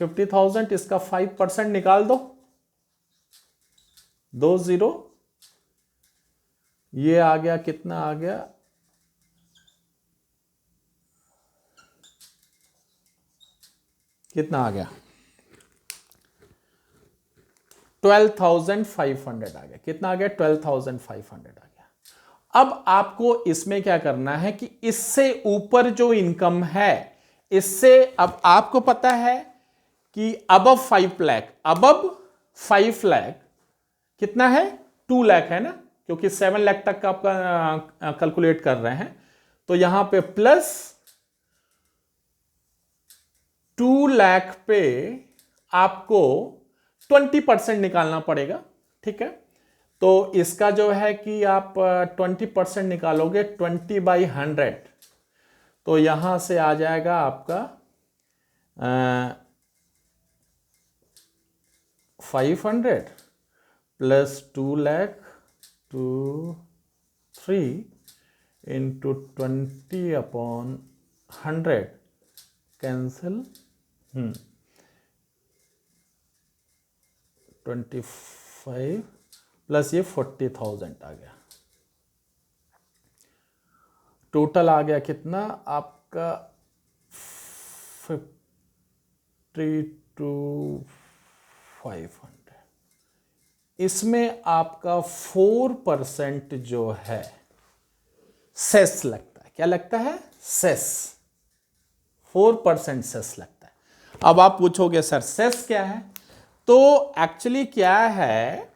50,000, इसका 5% निकाल दो, 2 0, ये आ गया, कितना आ गया, कितना आ गया, 12,500 आ गया। कितना आ गया, 12,500 आ गया। अब आपको इसमें क्या करना है कि इससे ऊपर जो इनकम है, इससे अब आपको पता है कि अबव 5 लाख, अबव 5 लाख कितना है, 2 लाख है ना, क्योंकि 7 लाख तक का आपका कैलकुलेट कर रहे हैं, तो यहां पे प्लस 2 लाख पे आपको 20% निकालना पड़ेगा। ठीक है, तो इसका जो है कि आप 20% निकालोगे, 20/100, तो यहां से आ जाएगा आपका 500 plus 2 lakh 3 into 20/100 cancel, 25 plus ये 40,000 आ गया। टोटल आ गया कितना आपका 52,500। इसमें आपका 4% जो है सेस लगता है। क्या लगता है, सेस, 4% सेस लगता है। अब आप पूछोगे सर सेस क्या है, तो एक्चुअली क्या है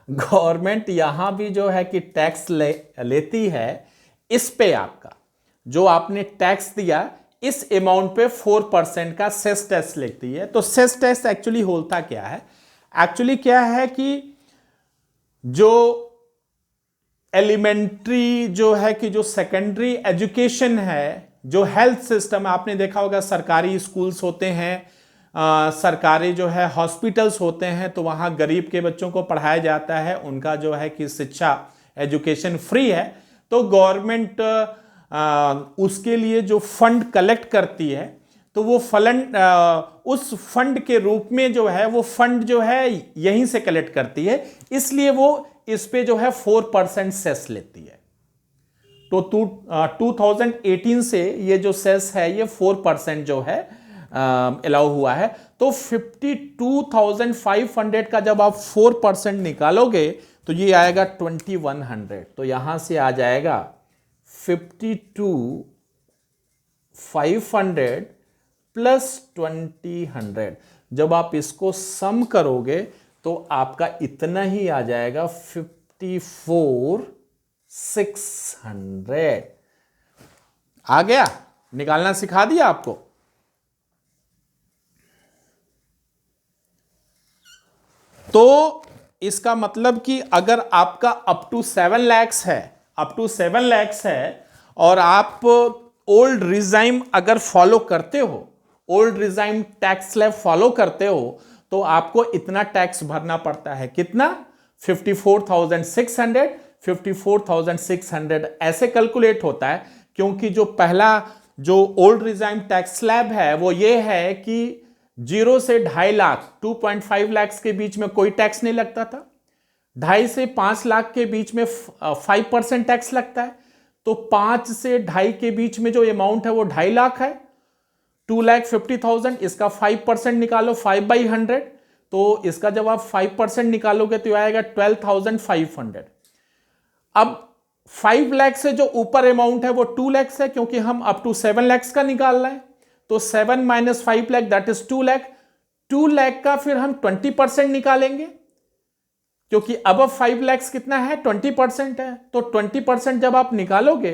गवर्नमेंट यहां भी जो है कि टैक्स लेती है, इस पे आपका जो आपने टैक्स दिया इस अमाउंट पे 4% का सेस टैक्स लेती है। तो सेस टैक्स एक्चुअली होता क्या है, एक्चुअली क्या है कि जो एलिमेंट्री जो है कि जो सेकेंडरी एजुकेशन है, जो हेल्थ सिस्टम, आपने देखा होगा सरकारी स्कूल्स होते हैं, सरकारी जो है हॉस्पिटल्स होते हैं, तो वहाँ गरीब के बच्चों को पढ़ाया जाता है, उनका जो है कि शिक्षा एजुकेशन फ्री है। तो गवर्नमेंट उसके लिए जो फंड कलेक्ट करती है, तो वो फंड उस फंड के रूप में जो है वो फंड जो है यहीं से कलेक्ट करती है, इसलिए वो इस पे जो है 4% सेस लेती है। तो 2018 से ये जो सेस है ये 4% जो है अलाउ हुआ है। तो 52,500 का जब आप 4% निकालोगे तो ये आएगा 2100। तो यहां से आ जाएगा 52,500 प्लस 2000। जब आप इसको सम करोगे तो आपका इतना ही आ जाएगा 54,600। आ गया, निकालना सिखा दिया आपको। तो इसका मतलब कि अगर आपका अप टू 7 लैक्स है, अप टू 7 लैक्स है, और आप ओल्ड रिजाइम अगर फॉलो करते हो, old regime tax slab follow करते हो, तो आपको इतना टैक्स भरना पड़ता है। कितना, 54,600। 54,600 ऐसे कैलकुलेट होता है क्योंकि जो पहला जो ओल्ड रिजाइम टैक्स स्लैब है वो ये है कि 0 से 2.5 लाख, 2.5 लाख के बीच में कोई टैक्स नहीं लगता था। 2.5 से 5 लाख के बीच में 5% टैक्स लगता है। तो 5 से 2.5 के बीच में जो अमाउंट है वो 2.5 लाख है, 2,50,000। इसका 5% निकालो, 5/100। तो इसका जब आप 5% निकालोगे तो आएगा 12,500। अब 5 लाख से जो ऊपर अमाउंट है वो 2 लाख है, क्योंकि हम अप टू 7 लाख का निकाल रहे हैं। तो 7 - 5 लाख दैट इज 2 लाख। 2 लाख का फिर हम 20% निकालेंगे, क्योंकि अब 5 लाख कितना है, 20% है। तो 20% जब आप निकालोगे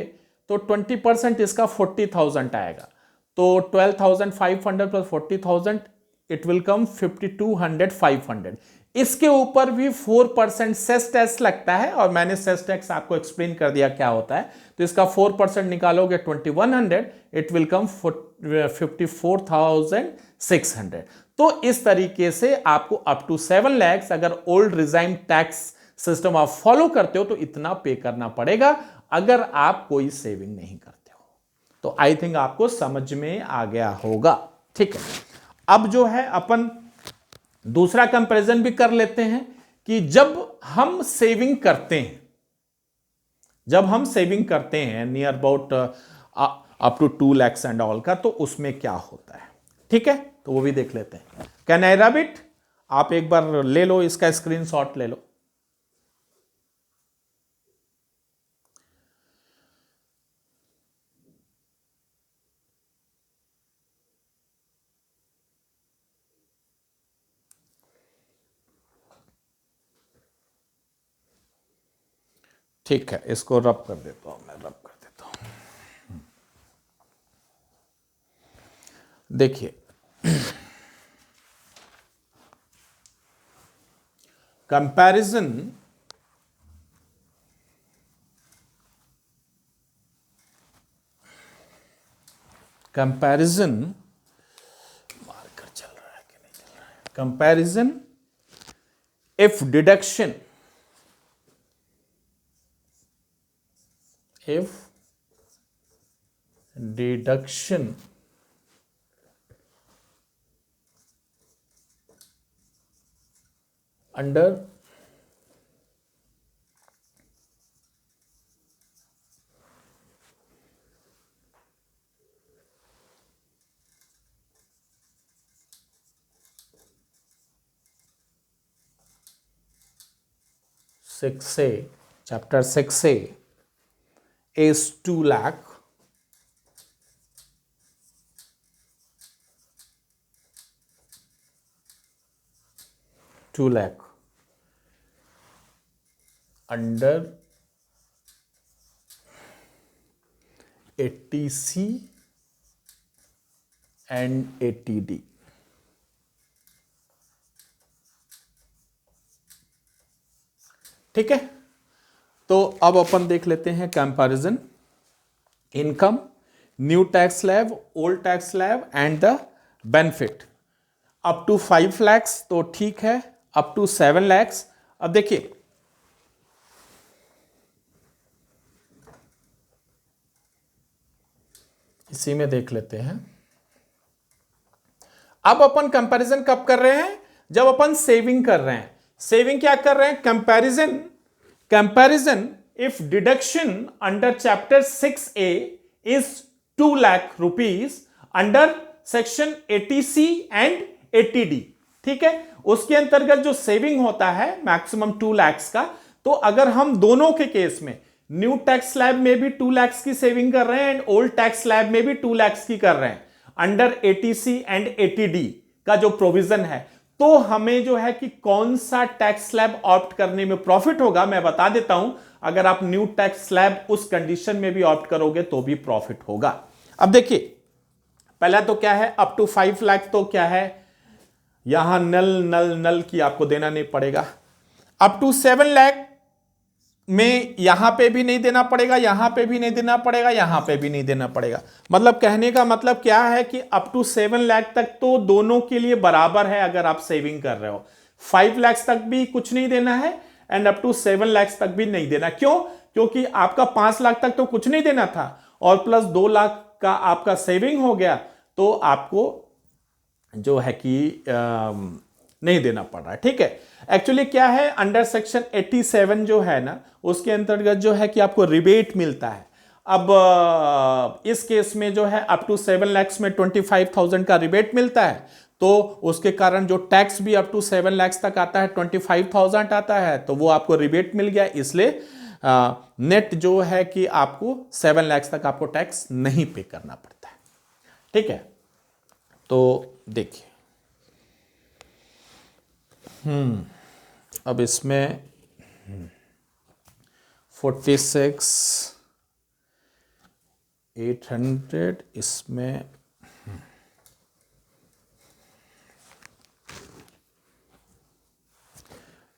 तो 20% इसका 40,000 आएगा। तो 12,500 प्लस 40,000 इट विल कम 52,500। इसके ऊपर भी 4% सेस टैक्स लगता है, और मैंने सेस टैक्स आपको एक्सप्लेन कर दिया क्या होता है। तो इसका 4% निकालोगे 2100, इट विल कम 54,600। तो इस तरीके से आपको अप टू 7 लाख अगर ओल्ड रिजाइम टैक्स सिस्टम आप फॉलो करते हो तो इतना पे करना पड़ेगा, अगर आप कोई सेविंग नहीं करते हो। तो आई थिंक आपको समझ में आ गया होगा। ठीक है, अब जो है अपन दूसरा कंपैरिजन भी कर लेते हैं कि जब हम सेविंग करते हैं near about up to 2 lakhs and all का, तो उसमें क्या होता है। ठीक है, तो वो भी देख लेते हैं। Can I rub it? आप एक बार ले लो, इसका स्क्रीनशॉट ले लो। ठीक है, इसको रब कर देता हूं, मैं रब कर देता हूं। देखिए, कंपैरिजन मार्कर चल रहा है कि नहीं चल रहा है? Comparison if deduction under chapter 6A is 2 lakh, under 80C and 80D। ठीक है, तो अब अपन देख लेते हैं comparison income, new tax slab, old tax slab and the benefit. Up to 5 lakhs तो ठीक है, अप टू 7 lakhs। अब देखिए, इसी में देख लेते हैं। अब अपन कंपैरिजन कब कर रहे हैं? जब अपन सेविंग कर रहे हैं। सेविंग क्या कर रहे हैं? Comparison if deduction under chapter 6A is 2 lakh rupees under section 80C and 80D। ठीक है, उसके अंतर्गत जो सेविंग होता है मैक्सिमम 2 lakhs का, तो अगर हम दोनों के केस में न्यू टैक्स स्लैब में भी 2 lakhs की सेविंग कर रहे हैं एंड ओल्ड टैक्स स्लैब में भी 2 lakhs की कर रहे हैं अंडर 80C एंड 80D का जो प्रोविजन है, तो हमें जो है कि कौन सा टैक्स स्लैब ऑप्ट करने में प्रॉफिट होगा, मैं बता देता हूं। अगर आप न्यू टैक्स स्लैब उस कंडीशन में भी ऑप्ट करोगे तो भी प्रॉफिट होगा। अब देखिए, पहला तो क्या है, अप टू 5 लाख तो क्या है, यहां नल की आपको देना नहीं पड़ेगा। अप टू 7 लाख में यहां पे भी नहीं देना पड़ेगा, यहां पे भी नहीं देना पड़ेगा, यहां पे भी नहीं देना पड़ेगा। मतलब कहने का मतलब क्या है कि अप टू 7 लाख तक तो दोनों के लिए बराबर है अगर आप सेविंग कर रहे हो। 5 लाख तक भी कुछ नहीं देना है एंड अप टू 7 लाख तक भी नहीं देना। क्यों? क्योंकि आपका 5 लाख तक तो कुछ नहीं देना था और प्लस 2 लाख का आपका सेविंग हो गया, तो आपको जो है कि नहीं देना पड़ रहा है। ठीक है, एक्चुअली क्या है, अंडर सेक्शन 87 जो है ना, उसके अंतर्गत जो है कि आपको रिबेट मिलता है। अब इस केस में जो है अप टू 7 lakhs में 25,000 का रिबेट मिलता है, तो उसके कारण जो टैक्स भी अप टू 7 lakhs तक आता है 25,000 आता है, तो वो आपको रिबेट मिल गया। इसलिए नेट जो है कि आपको 7 lakhs तक आपको टैक्स नहीं पे करना पड़ता है। ठीक है, तो देखिए, अब इसमें 46,800, इसमें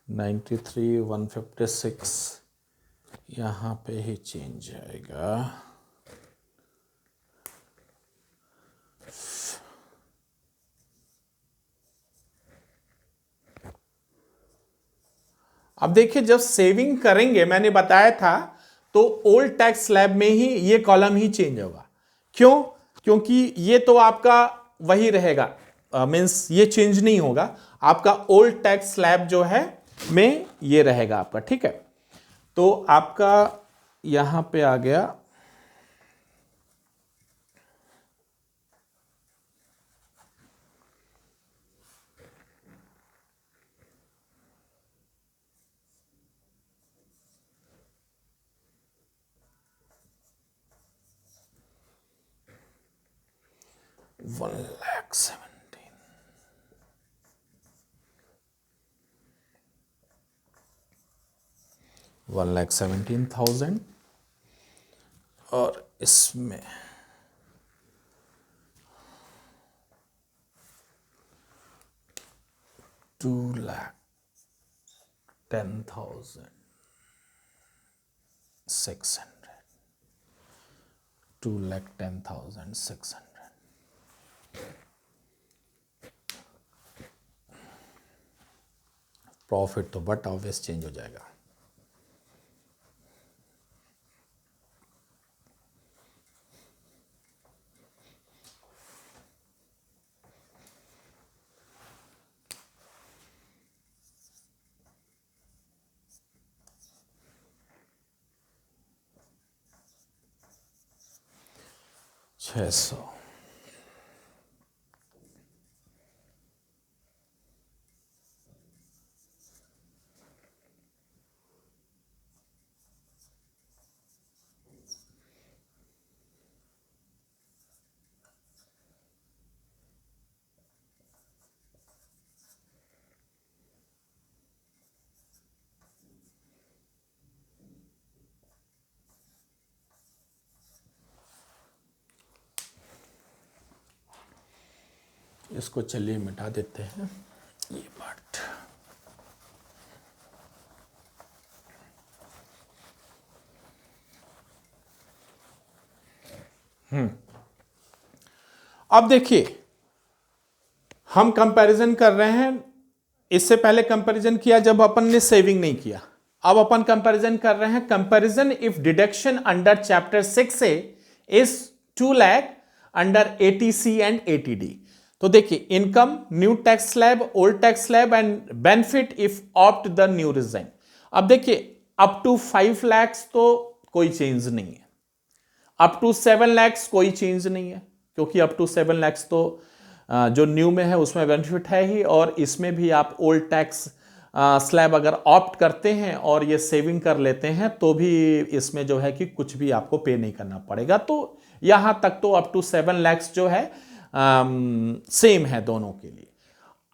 93,156 यहां पे ही चेंज आएगा। अब देखिए, जब सेविंग करेंगे, मैंने बताया था, तो ओल्ड टैक्स स्लैब में ही ये कॉलम ही चेंज होगा। क्यों? क्योंकि ये तो आपका वही रहेगा, मीन्स ये चेंज नहीं होगा, आपका ओल्ड टैक्स स्लैब जो है में ये रहेगा आपका, ठीक है। तो आपका यहां पे आ गया 1,17,000 और इसमें 2,10,600, 2,10,600। प्रॉफिट तो बट ऑब्वियस चेंज हो जाएगा। छः सौ, इसको चलिए मिटा देते हैं ये पार्ट। अब देखिए हम कंपैरिजन कर रहे हैं, इससे पहले कंपैरिजन किया जब अपन ने सेविंग नहीं किया, अब अपन कंपैरिजन कर रहे हैं comparison if deduction under chapter 6A is 2 lakh under ATC and ATD। तो देखिए income, new tax slab, old tax slab and benefit if opt the new resign. अब देखिए अप टू 5 लाख तो कोई चेंज नहीं है, अप टू 7 लाख कोई चेंज नहीं है, क्योंकि अप टू 7 लाख तो जो न्यू में है उसमें बेनिफिट है ही, और इसमें भी आप ओल्ड टैक्स स्लैब अगर ऑप्ट करते हैं और ये सेविंग कर लेते हैं तो भी इसमें जो है कि कुछ भी आपको पे नहीं करना पड़ेगा। तो यहां तक तो अप टू 7 लाख जो है सेम है दोनों के लिए।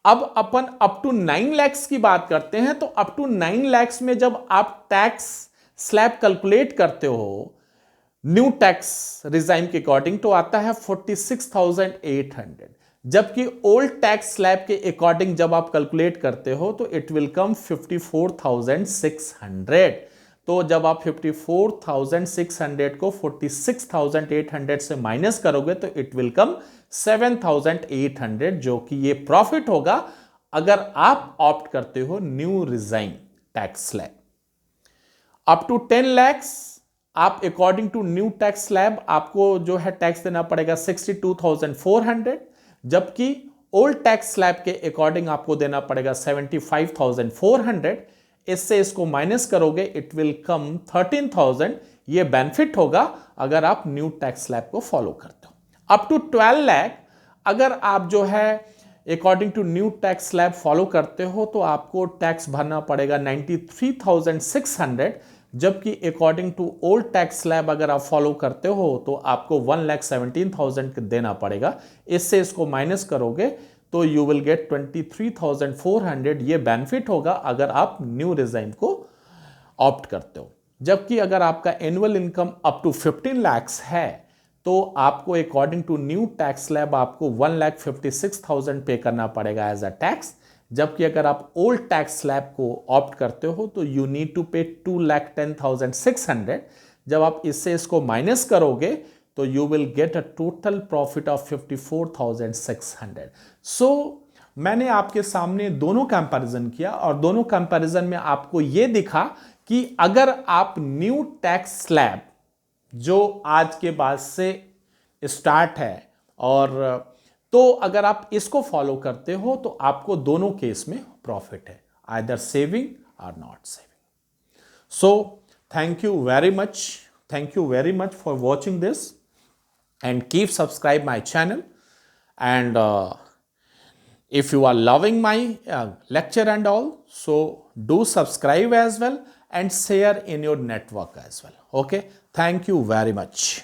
अब अपन अप टू 9 लाख की बात करते हैं, तो अप टू 9 लाख में जब आप टैक्स स्लैब कैलकुलेट करते हो न्यू टैक्स रिजाइम के अकॉर्डिंग तो आता है 46,800, जबकि ओल्ड टैक्स स्लैब के अकॉर्डिंग जब आप कैलकुलेट करते हो तो इट विल कम 54,600। तो जब आप 54,600 को 46,800 से माइनस करोगे तो इट विल कम 7,800, जो कि ये प्रॉफिट होगा अगर आप ऑप्ट करते हो new regime tax slab. Up to 10 lakh आप according to new tax slab आपको जो है टैक्स देना पड़ेगा 62,400, जबकि ओल्ड टैक्स स्लैब के अकॉर्डिंग आपको देना पड़ेगा 75,400। इससे इसको माइनस करोगे इट विल कम 13,000। ये बेनिफिट होगा अगर आप न्यू टैक्स स्लैब को फॉलो करते हो। अप टू 12 लाख अगर आप जो है according to new tax slab follow करते हो तो आपको टैक्स भरना पड़ेगा 93,600, जबकि according to old tax slab अगर आप फॉलो करते हो तो आपको 1,17,000 देना पड़ेगा। इससे इसको माइनस करोगे तो यू विल गेट 23,400। ये बेनिफिट होगा अगर आप न्यू रिजाइन को ऑप्ट करते हो। जबकि अगर आपका annual income up to 15 lakh है तो आपको according to new tax slab आपको 1,56,000 पे करना पड़ेगा एज अ टैक्स, जबकि अगर आप ओल्ड टैक्स स्लैब को ऑप्ट करते हो तो यू नीड टू पे 2,10,600। जब आप इससे इसको माइनस करोगे तो you will get a total profit of 54,600। सो मैंने आपके सामने दोनों कंपैरिजन किया और दोनों कंपैरिजन में आपको यह दिखा कि अगर आप न्यू टैक्स स्लैब जो आज के बाद से स्टार्ट है और तो अगर आप इसको फॉलो करते हो तो आपको दोनों केस में प्रॉफिट है, आइदर सेविंग और not saving. So thank you very much for watching this and keep subscribe my channel, and if you are loving my lecture and all, so do subscribe as well and share in your network as well. Okay, thank you very much.